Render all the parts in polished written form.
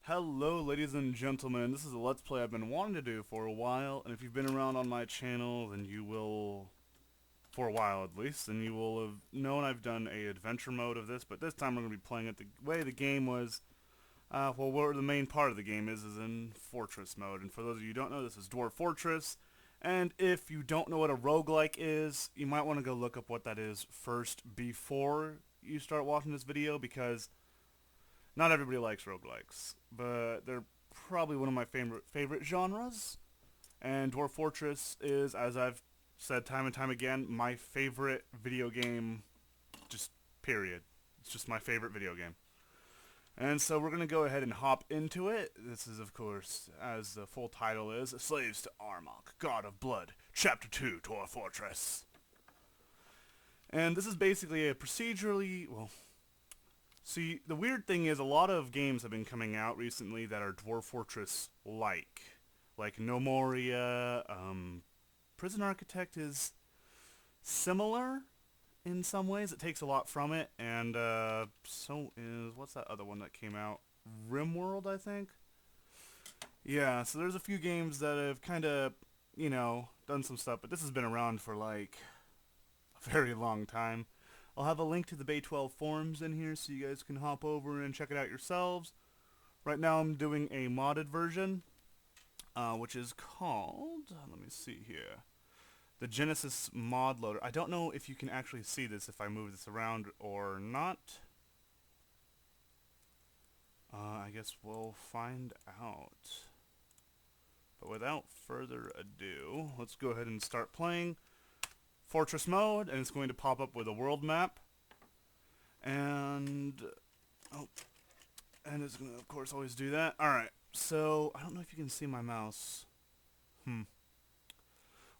Hello ladies and gentlemen, this is a Let's Play I've been wanting to do for a while, and if you've been around on my channel, then you will, for a while at least, then you will have known I've done a adventure mode of this, but this time we're going to be playing it the way the game was, well, where the main part of the game is in Fortress mode, and for those of you who don't know, this is Dwarf Fortress, and if you don't know what a roguelike is, you might want to go look up what that is first before you start watching this video, because not everybody likes roguelikes, but they're probably one of my favorite genres. And Dwarf Fortress is, as I've said time and time again, my favorite video game, just period. It's just my favorite video game. And so we're going to go ahead and hop into it. This is, of course, as the full title is, Slaves to Armok, God of Blood, Chapter 2, Dwarf Fortress. And this is basically a procedurally, well, see, the weird thing is a lot of games have been coming out recently that are Dwarf Fortress-like. Like No Moria, Prison Architect is similar in some ways. It takes a lot from it, and so is, what's that other one that came out? RimWorld, I think? Yeah, so there's a few games that have kind of, done some stuff, but this has been around for like a very long time. I'll have a link to the Bay 12 forums in here so you guys can hop over and check it out yourselves. Right now I'm doing a modded version, which is called, let me see here, the Genesis mod loader. I don't know if you can actually see this if I move this around or not. I guess we'll find out. But without further ado, let's go ahead and start playing Fortress mode, and it's going to pop up with a world map, and it's going to, of course, always do that. Alright, so I don't know if you can see my mouse.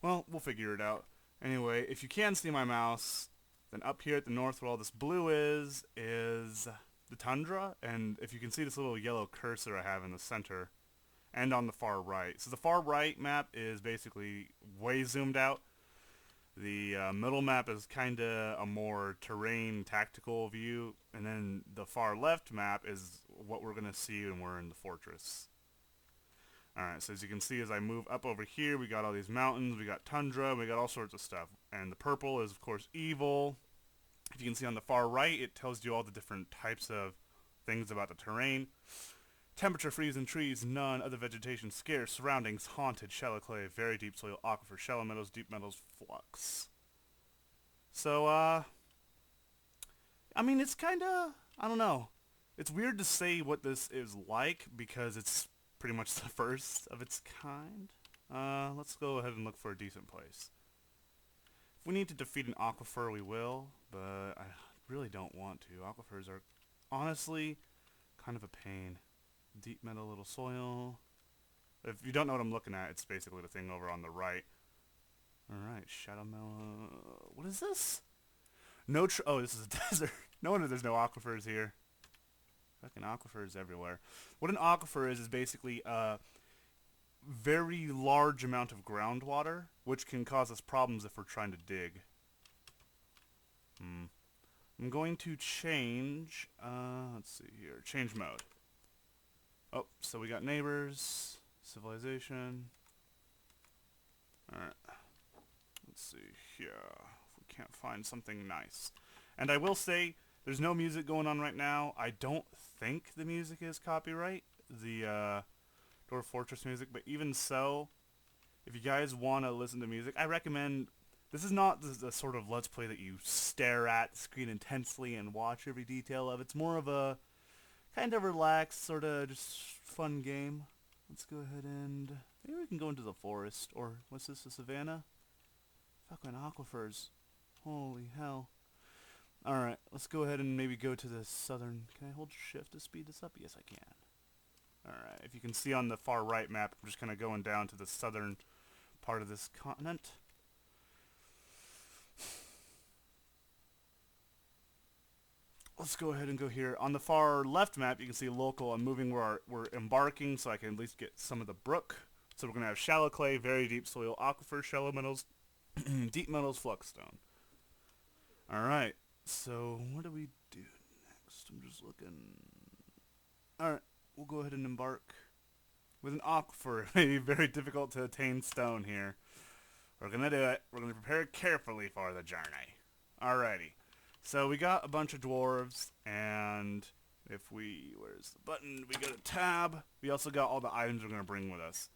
Well, we'll figure it out. Anyway, if you can see my mouse, then up here at the north where all this blue is the tundra, and if you can see this little yellow cursor I have in the center, and on the far right. So the far right map is basically way zoomed out. The middle map is kind of a more terrain tactical view, and then the far left map is what we're going to see when we're in the fortress. Alright, so as you can see, as I move up over here, we got all these mountains, we got tundra, we got all sorts of stuff. And the purple is, of course, evil. If you can see on the far right, it tells you all the different types of things about the terrain. Temperature, freezing trees, none, other vegetation scarce, surroundings, haunted, shallow clay, very deep soil, aquifer, shallow metals, deep metals, flux. So, I mean, it's kinda, I don't know. It's weird to say what this is like, because it's pretty much the first of its kind. Let's go ahead and look for a decent place. If we need to defeat an aquifer, we will, but I really don't want to. Aquifers are, honestly, kind of a pain. Deep metal, little soil. If you don't know what I'm looking at, it's basically the thing over on the right. Alright, shadow mellow. What is this? Oh, this is a desert. No wonder there's no aquifers here. Fucking aquifers everywhere. What an aquifer is basically a very large amount of groundwater, which can cause us problems if we're trying to dig. I'm going to change, let's see here, change mode. Oh, so we got neighbors, civilization. Alright. Let's see here. If we can't find something nice. And I will say, there's no music going on right now. I don't think the music is copyright, the Dwarf Fortress music, but even so, if you guys want to listen to music, I recommend, this is not the sort of Let's Play that you stare at the screen intensely and watch every detail of. It's more of a kind of relaxed, sort of just fun game. Let's go ahead and maybe we can go into the forest, or what's this, a savanna? Fucking aquifers. Holy hell. Alright, let's go ahead and maybe go to the southern... Can I hold shift to speed this up? Yes, I can. Alright, if you can see on the far right map, I'm just kind of going down to the southern part of this continent. Let's go ahead and go here. On the far left map, you can see local. I'm moving where we're embarking, so I can at least get some of the brook. So we're going to have shallow clay, very deep soil, aquifer, shallow metals, deep metals, flux stone. Alright, so what do we do next? I'm just looking. Alright, we'll go ahead and embark with an awkwardly very difficult to attain stone here. We're gonna do it. We're gonna prepare carefully for the journey. Alrighty. So we got a bunch of dwarves, and if we, where's the button? We go to tab. We also got all the items we're gonna bring with us.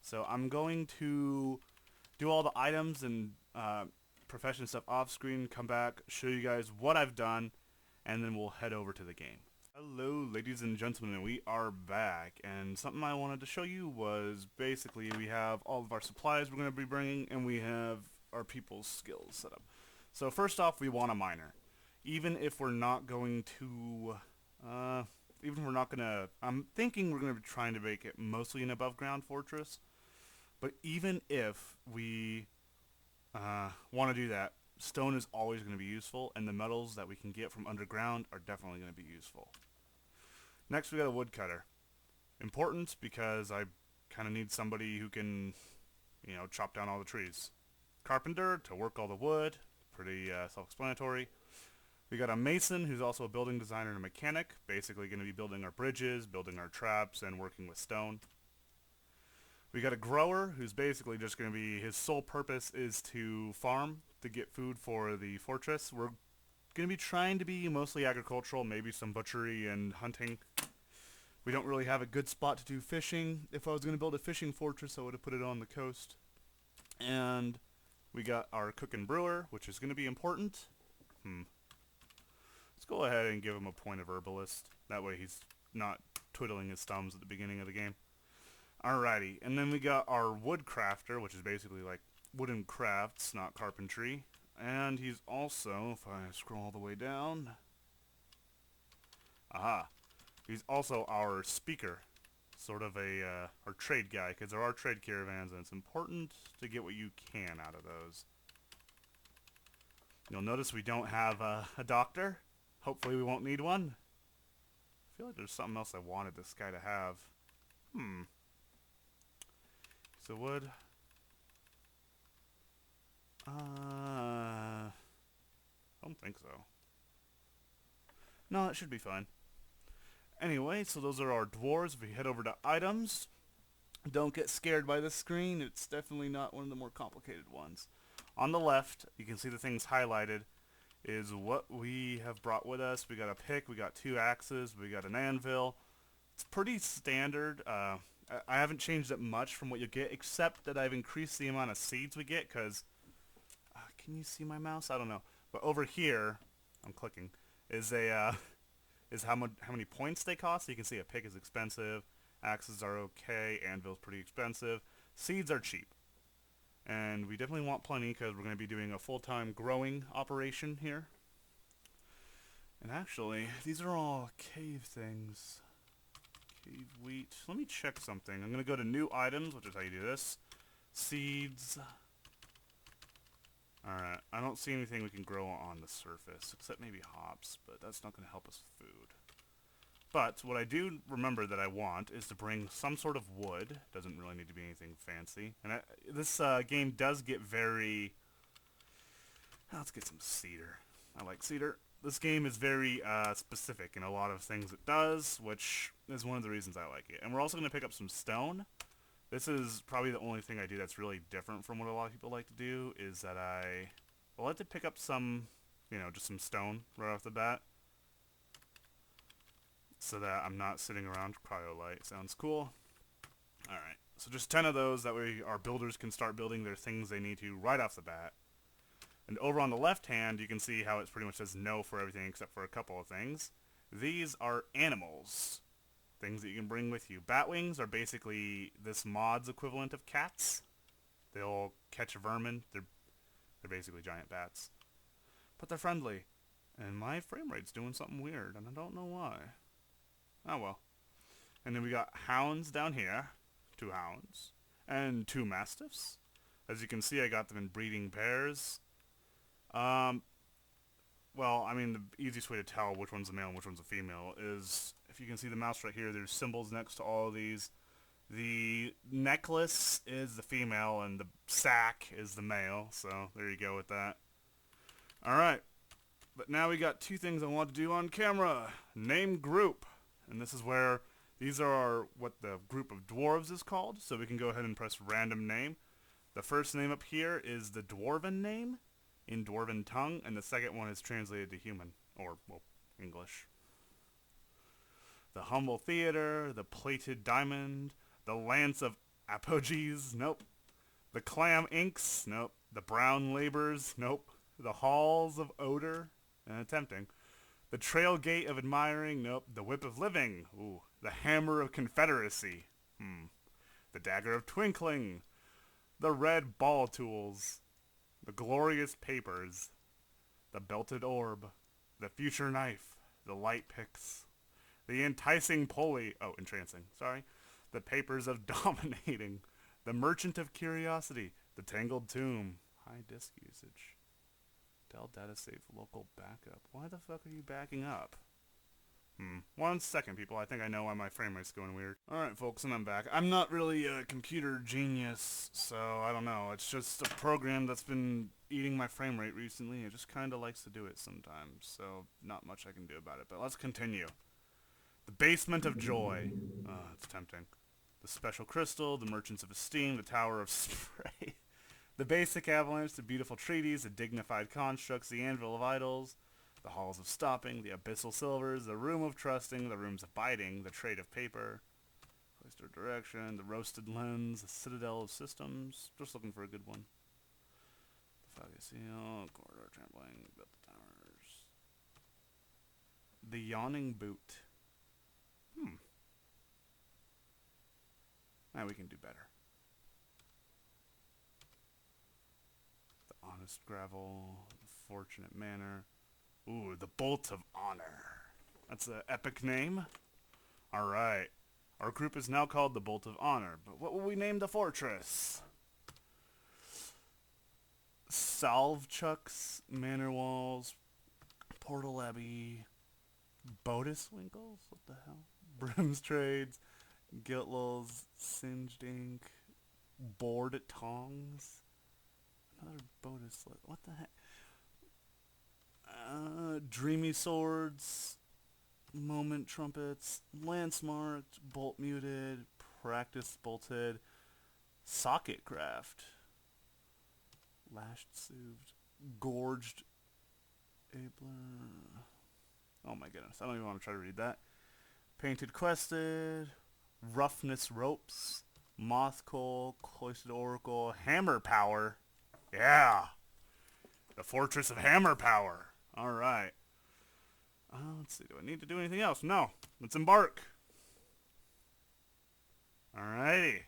So I'm going to do all the items and profession stuff off screen, come back, show you guys what I've done, and then we'll head over to the game. Hello ladies and gentlemen, we are back, and something I wanted to show you was basically we have all of our supplies we're going to be bringing, and we have our people's skills set up. So first off, we want a miner. Even if we're not going to, I'm thinking we're going to be trying to make it mostly an above ground fortress, but even if we want to do that, stone is always going to be useful, and the metals that we can get from underground are definitely going to be useful. Next, we got a woodcutter. Important because I kind of need somebody who can, chop down all the trees. Carpenter to work all the wood. Pretty self-explanatory. We got a mason who's also a building designer and a mechanic. Basically going to be building our bridges, building our traps, and working with stone. We got a grower who's basically just going to be, his sole purpose is to farm to get food for the fortress. We're going to be trying to be mostly agricultural, maybe some butchery and hunting. We don't really have a good spot to do fishing. If I was going to build a fishing fortress, I would have put it on the coast. And we got our cook and brewer, which is going to be important. Let's go ahead and give him a point of herbalist. That way he's not twiddling his thumbs at the beginning of the game. Alrighty, and then we got our wood crafter, which is basically like wooden crafts, not carpentry. And he's also, if I scroll all the way down, he's also our speaker, sort of our trade guy, because there are trade caravans, and it's important to get what you can out of those. You'll notice we don't have a doctor. Hopefully we won't need one. I feel like there's something else I wanted this guy to have. So wood. I don't think so. No, it should be fine. Anyway, so those are our dwarves. If we head over to items, don't get scared by this screen. It's definitely not one of the more complicated ones. On the left, you can see the things highlighted is what we have brought with us. We got a pick, we got 2 axes, we got an anvil. It's pretty standard. I haven't changed it much from what you get, except that I've increased the amount of seeds we get, because, can you see my mouse? I don't know. But over here, I'm clicking, is how many points they cost. So you can see a pick is expensive, axes are okay, anvil's pretty expensive, seeds are cheap. And we definitely want plenty, because we're going to be doing a full-time growing operation here. And actually, these are all cave things. Cave wheat. Let me check something. I'm going to go to new items, which is how you do this. Seeds. Alright, I don't see anything we can grow on the surface, except maybe hops, but that's not going to help us with food. But what I do remember that I want is to bring some sort of wood. Doesn't really need to be anything fancy. And this game does get very... Let's get some cedar. I like cedar. This game is very specific in a lot of things it does, which is one of the reasons I like it. And we're also going to pick up some stone. This is probably the only thing I do that's really different from what a lot of people like to do, is that I like to pick up some, just some stone right off the bat, so that I'm not sitting around. Cryolite sounds cool. Alright, so just 10 of those, that way our builders can start building their things they need to right off the bat. And over on the left hand, you can see how it pretty much says no for everything except for a couple of things. These are animals. Things that you can bring with you. Batwings are basically this mod's equivalent of cats. They'll catch vermin. They're basically giant bats. But they're friendly. And my frame rate's doing something weird, and I don't know why. Oh well. And then we got hounds down here. 2 hounds. And 2 mastiffs. As you can see, I got them in breeding pairs. Well, I mean, the easiest way to tell which one's a male and which one's a female is, if you can see the mouse right here, there's symbols next to all of these. The necklace is the female, and the sack is the male, so there you go with that. Alright, but now we got 2 things I want to do on camera. Name group. And this is where These are what the group of dwarves is called, so we can go ahead and press random name. The first name up here is the dwarven name in dwarven tongue, and the second one is translated to human, or, well, English. The humble theater, the plated diamond, the lance of apogees, nope. The clam inks, nope. The brown labors, nope. The halls of odor, tempting. The trail gate of admiring, nope. The whip of living, ooh. The hammer of confederacy, The dagger of twinkling. The red ball tools. The glorious papers. The belted orb. The future knife. The light picks. The enticing pulley, entrancing, sorry. The papers of dominating. The merchant of curiosity. The tangled tomb. High disk usage. Dell data save local backup. Why the fuck are you backing up? 1 second, people. I think I know why my frame rate's going weird. Alright, folks, and I'm back. I'm not really a computer genius, so I don't know. It's just a program that's been eating my frame rate recently. It just kind of likes to do it sometimes, so not much I can do about it. But let's continue. The Basement of Joy. It's tempting. The Special Crystal, the Merchants of Esteem, the Tower of Spray. The Basic Avalanche, the Beautiful Treaties, the Dignified Constructs, the Anvil of Idols, the Halls of Stopping, the Abyssal Silvers, the Room of Trusting, the Rooms of Biting, the Trade of Paper, Cloister Direction, the Roasted Lens, the Citadel of Systems. Just looking for a good one. The Foggy Seal, Corridor Trampling, Built the Towers. The Yawning Boot. Now we can do better. The Honest Gravel, the Fortunate Manor. Ooh, the Bolt of Honor. That's an epic name. Alright. Our group is now called the Bolt of Honor, but what will we name the fortress? Salvchucks, Manor Walls, Portal Abbey, Bodiswinkles? What the hell? Brim's Trades, Giltl's, Singed Ink, Board Tongs. Another Bodis. What the heck? Dreamy Swords, Moment Trumpets, Lance Marked, Bolt Muted, Practice Bolted, Socket Craft, Lashed Soothed, Gorged Abler. Oh my goodness, I don't even want to try to read that. Painted Quested, Roughness Ropes, Moth Coal, Cloistered Oracle, Hammerpower. Yeah! The Fortress of Hammerpower. Alright. Let's see, do I need to do anything else? No. Let's embark. Alrighty.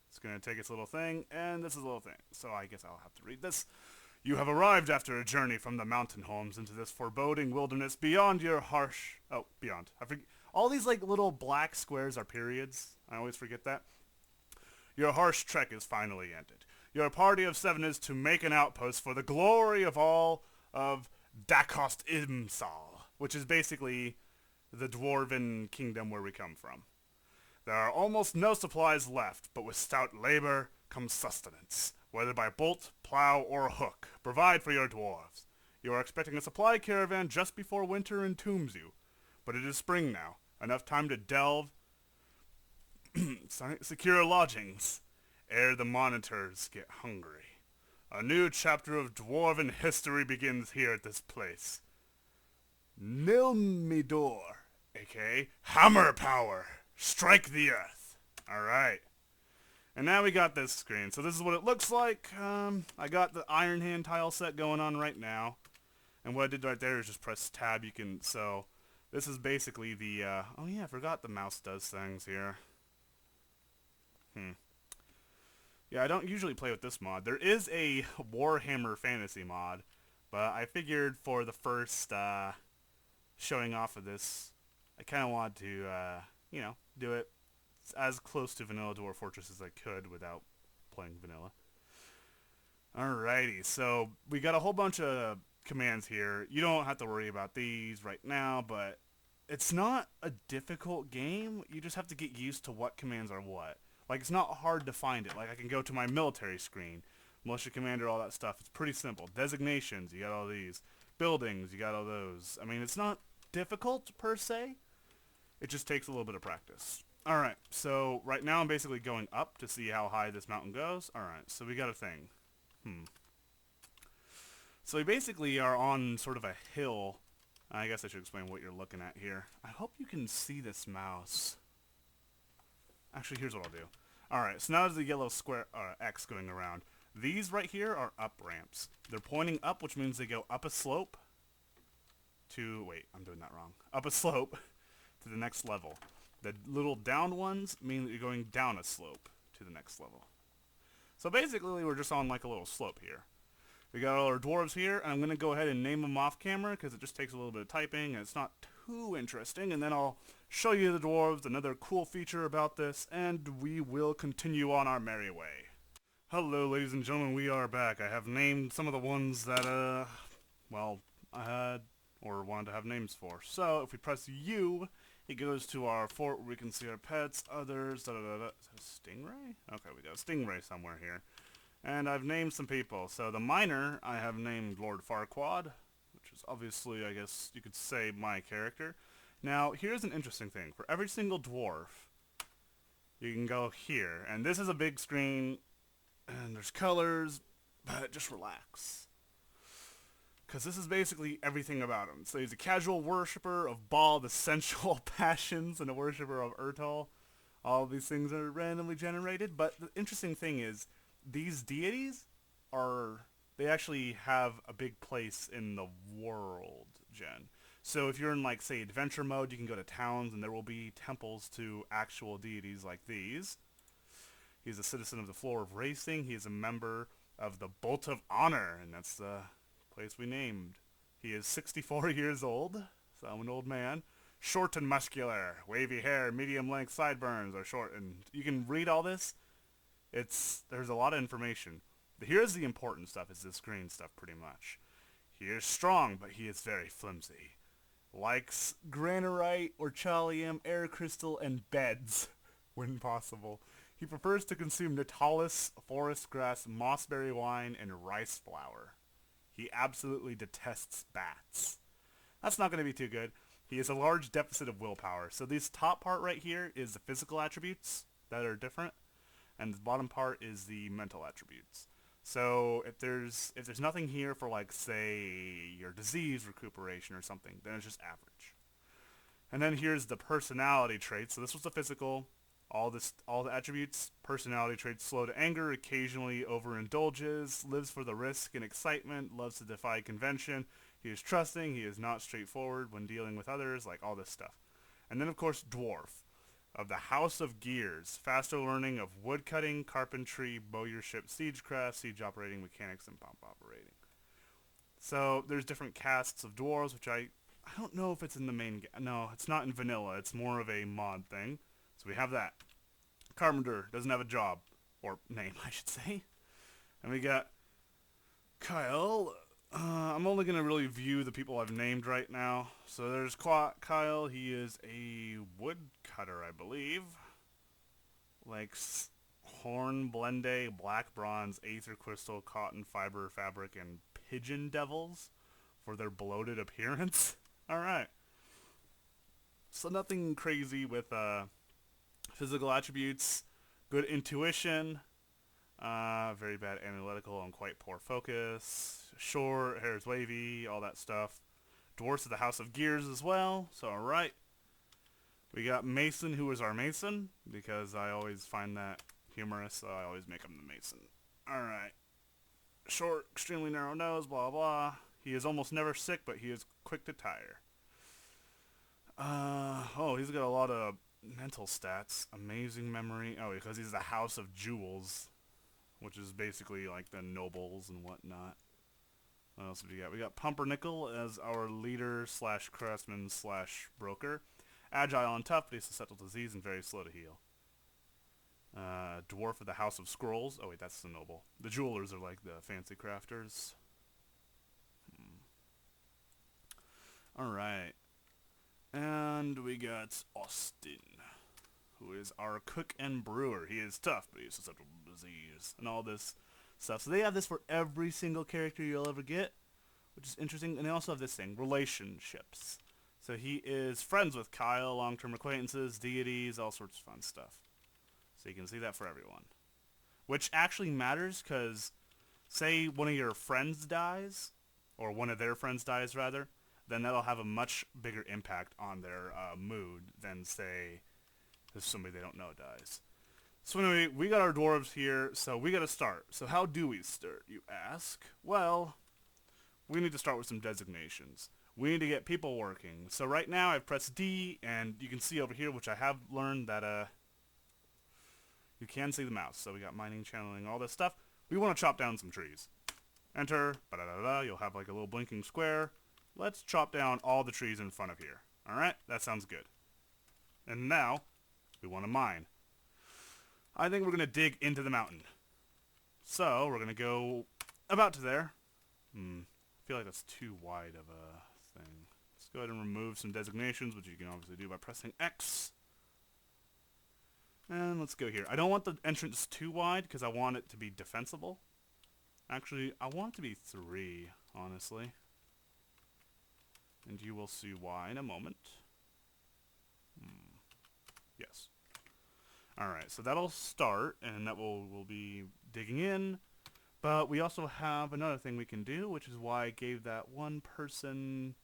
It's going to take its little thing, and this is a little thing. So I guess I'll have to read this. You have arrived after a journey from the mountain homes into this foreboding wilderness beyond your harsh... Oh, beyond. I forget. All these like little black squares are periods. I always forget that. Your harsh trek is finally ended. Your party of 7 is to make an outpost for the glory of all of Dakost Imsal, which is basically the dwarven kingdom where we come from. There are almost no supplies left, but with stout labor comes sustenance, whether by bolt, plow, or hook. Provide for your dwarves. You are expecting a supply caravan just before winter entombs you, but it is spring now, enough time to delve, secure lodgings, ere the monitors get hungry. A new chapter of dwarven history begins here at this place. Nilmidor, a.k.a. Hammerpower. Strike the earth. Alright. And now we got this screen. So this is what it looks like. I got the Iron Hand tile set going on right now. And what I did right there is just press tab. So this is basically the, oh yeah, I forgot the mouse does things here. Yeah, I don't usually play with this mod. There is a Warhammer Fantasy mod, but I figured for the first showing off of this, I kind of wanted to, do it as close to vanilla Dwarf Fortress as I could without playing vanilla. Alrighty, so we got a whole bunch of commands here. You don't have to worry about these right now, but it's not a difficult game. You just have to get used to what commands are what. Like, it's not hard to find it. Like, I can go to my military screen, militia commander, all that stuff. It's pretty simple. Designations, you got all these. Buildings, you got all those. I mean, it's not difficult, per se. It just takes a little bit of practice. Alright, so right now I'm basically going up to see how high this mountain goes. Alright, so we got a thing. So we basically are on sort of a hill. I guess I should explain what you're looking at here. I hope you can see this mouse. Actually, here's what I'll do. Alright, so now there's the yellow square X going around. These right here are up ramps. They're pointing up, which means they go up a slope to... Wait, I'm doing that wrong. Up a slope to the next level. The little down ones mean that you're going down a slope to the next level. So basically, we're just on like a little slope here. We got all our dwarves here, and I'm going to go ahead and name them off camera because it just takes a little bit of typing, and it's not too interesting. And then I'll show you the dwarves, another cool feature about this, and we will continue on our merry way. Hello, ladies and gentlemen, we are back. I have named some of the ones that, well, I had or wanted to have names for. So, if we press U, it goes to our fort where we can see our pets, others, da-da-da-da. Is that a stingray? Okay, we got a stingray somewhere here. And I've named some people. So the miner, I have named Lord Farquaad, which is obviously, I guess you could say, my character. Now, here's an interesting thing. For every single dwarf, you can go here. And this is a big screen, and there's colors, but just relax. Because this is basically everything about him. So he's a casual worshipper of Baal, the sensual passions, and a worshipper of Urtal. All of these things are randomly generated, but the interesting thing is, these deities they actually have a big place in the world, Jen. So if you're in, like, say, adventure mode, you can go to towns, and there will be temples to actual deities like these. He's a citizen of the floor of racing. He is a member of the Bolt of Honor, and that's the place we named. He is 64 years old, so I'm an old man. Short and muscular, wavy hair, medium length sideburns are short, and you can read all this. There's a lot of information. Here's the important stuff, is this green stuff pretty much. He is strong, but he is very flimsy. Likes granite, orchalium, air crystal, and beds, when possible. He prefers to consume natalis, forest grass, mossberry wine, and rice flour. He absolutely detests bats. That's not going to be too good. He has a large deficit of willpower. So this top part right here is the physical attributes that are different, and the bottom part is the mental attributes. So if there's nothing here for, like, say, your disease recuperation or something, then it's just average. And then here's the personality traits. So this was the physical. All the attributes, personality traits: slow to anger, occasionally overindulges, lives for the risk and excitement, loves to defy convention. He is trusting, he is not straightforward when dealing with others, like all this stuff. And then, of course, dwarf. Of the House of Gears, faster learning of woodcutting, carpentry, bowyership, siegecraft, siege operating, mechanics, and pump operating. So there's different castes of dwarves, which I don't know if it's in the main... No, it's not in vanilla. It's more of a mod thing. So we have that. Carpenter doesn't have a job. Or name, I should say. And we got Kyle. I'm only going to really view the people I've named right now. So there's Kyle. He is a woodcutter, I believe. Likes horn, blende, black bronze, aether crystal, cotton, fiber, fabric, and pigeon devils for their bloated appearance. Alright. So nothing crazy with physical attributes. Good intuition. Very bad analytical and quite poor focus. Short, hair is wavy, all that stuff. Dwarfs of the House of Gears as well, so alright. We got Mason, who is our Mason, because I always find that humorous, so I always make him the Mason. Alright. Short, extremely narrow nose, blah blah. He is almost never sick, but he is quick to tire. He's got a lot of mental stats. Amazing memory. Oh, because he's the House of Jewels, which is basically like the nobles and whatnot. What else have we got? We got Pumpernickel as our leader slash craftsman slash broker. Agile and tough, but he's susceptible to disease and very slow to heal. Dwarf of the House of Scrolls. Oh wait, that's the noble. The jewelers are like the fancy crafters. Alright. And we got Austin, who is our cook and brewer. He is tough, but he's susceptible to disease and all this stuff. So they have this for every single character you'll ever get, which is interesting. And they also have this thing, relationships. So he is friends with Kyle, long-term acquaintances, deities, all sorts of fun stuff. So you can see that for everyone. Which actually matters because, say one of your friends dies, or one of their friends dies rather, then that'll have a much bigger impact on their mood than, say, if somebody they don't know dies. So anyway, we got our dwarves here, so we gotta start. So how do we start, you ask? Well, we need to start with some designations. We need to get people working. So right now I've pressed D, and you can see over here, which I have learned that you can see the mouse. So we got mining, channeling, all this stuff. We want to chop down some trees. Enter, ba-da-da-da, you'll have like a little blinking square. Let's chop down all the trees in front of here. Alright, that sounds good. And now, we want to mine. I think we're going to dig into the mountain. So, we're going to go about to there. I feel like that's too wide of a thing. Let's go ahead and remove some designations, which you can obviously do by pressing X. And let's go here. I don't want the entrance too wide because I want it to be defensible. Actually, I want it to be 3, honestly. And you will see why in a moment. Yes. Alright, so that'll start, and that we'll be digging in. But we also have another thing we can do, which is why I gave that one person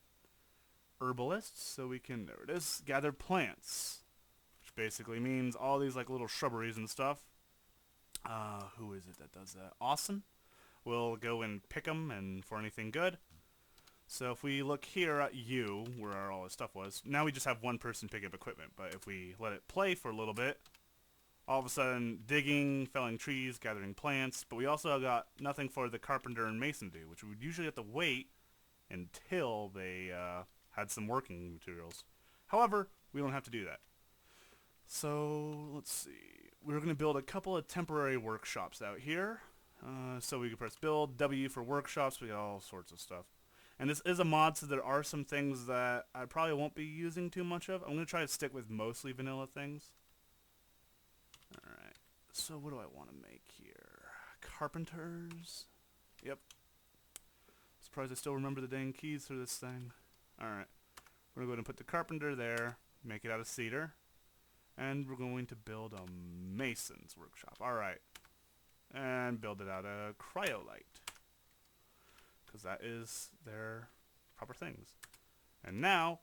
herbalists, so we can, there it is, gather plants. Which basically means all these like little shrubberies and stuff. Who is it that does that? Austin. We'll go and pick them and for anything good. So if we look here at U, where all this stuff was, now we just have one person pick up equipment. But if we let it play for a little bit, all of a sudden digging, felling trees, gathering plants, but we also got nothing for the carpenter and mason do, which we would usually have to wait until they had some working materials. However, we don't have to do that. So let's see. We're going to build a couple of temporary workshops out here. So we can press build, W for workshops, we got all sorts of stuff. And this is a mod, so there are some things that I probably won't be using too much of. I'm going to try to stick with mostly vanilla things. Alright, so what do I want to make here? Carpenters? Yep. Surprised I still remember the dang keys for this thing. Alright, we're going to go ahead and put the carpenter there, make it out of cedar. And we're going to build a mason's workshop. Alright. And build it out of cryolite. Because that is their proper things. And now,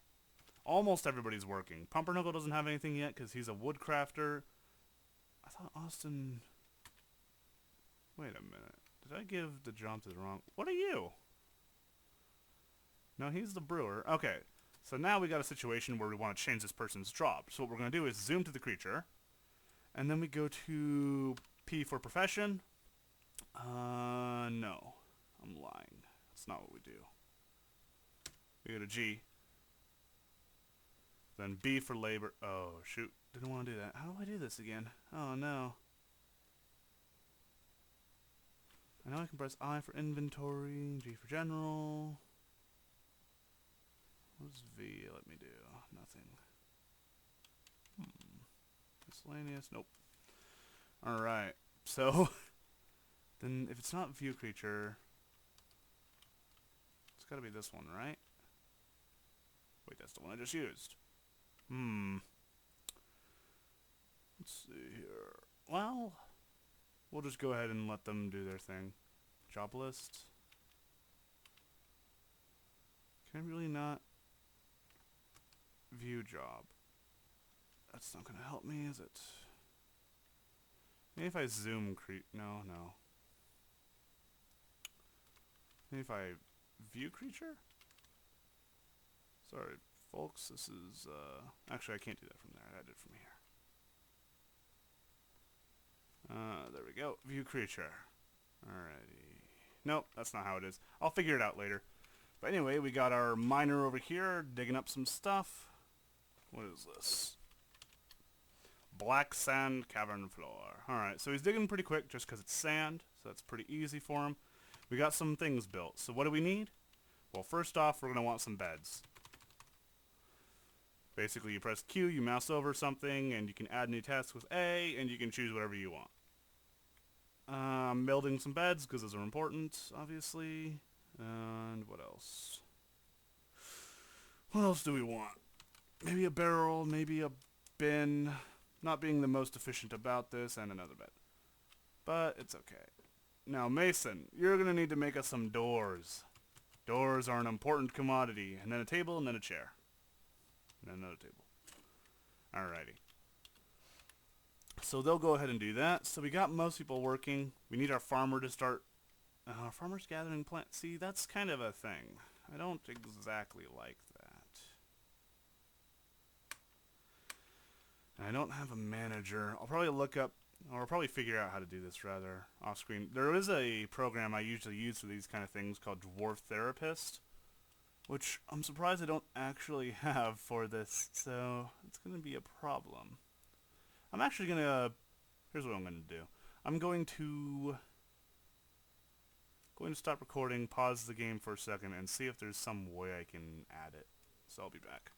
almost everybody's working. Pumpernickel doesn't have anything yet because he's a woodcrafter. I thought Austin... Wait a minute. Did I give the job to the wrong... What are you? No, he's the brewer. Okay. So now we got a situation where we want to change this person's job. So what we're going to do is zoom to the creature. And then we go to P for profession. No. I'm lying. That's not what we do. We go to G. Then B for labor. Oh, shoot. Didn't want to do that. How do I do this again? Oh, no. I know I can press I for inventory, G for general. What does V let me do? Nothing. Miscellaneous? Nope. Alright. So, then if it's not view creature, it's gotta be this one, right? Wait, that's the one I just used. Let's see here. Well, we'll just go ahead and let them do their thing. Job list. Can I really not view job? That's not gonna help me, is it? Maybe if I zoom no. Maybe if I view creature? Sorry, folks, this is, actually I can't do that from there, I did it from here. There we go, view creature. Alrighty. Nope, that's not how it is. I'll figure it out later. But anyway, we got our miner over here, digging up some stuff. What is this? Black sand cavern floor. Alright, so he's digging pretty quick just because it's sand, so that's pretty easy for him. We got some things built. So what do we need? Well, first off, we're going to want some beds. Basically, you press Q, you mouse over something, and you can add new tasks with A, and you can choose whatever you want. I'm building some beds, because those are important, obviously. And what else? What else do we want? Maybe a barrel, maybe a bin. Not being the most efficient about this, and another bed. But it's okay. Now, Mason, you're going to need to make us some doors. Doors are an important commodity. And then a table, and then a chair. And then another table. Alrighty. So they'll go ahead and do that. So we got most people working. We need our farmer to start. Farmer's gathering plants. See, that's kind of a thing. I don't exactly like that. And I don't have a manager. I'll probably look up, or I'll probably figure out how to do this rather off screen. There is a program I usually use for these kind of things called Dwarf Therapist, which I'm surprised I don't actually have for this, so it's going to be a problem. I'm actually going to, here's what I'm going to do. I'm going to stop recording, pause the game for a second, and see if there's some way I can add it. So I'll be back.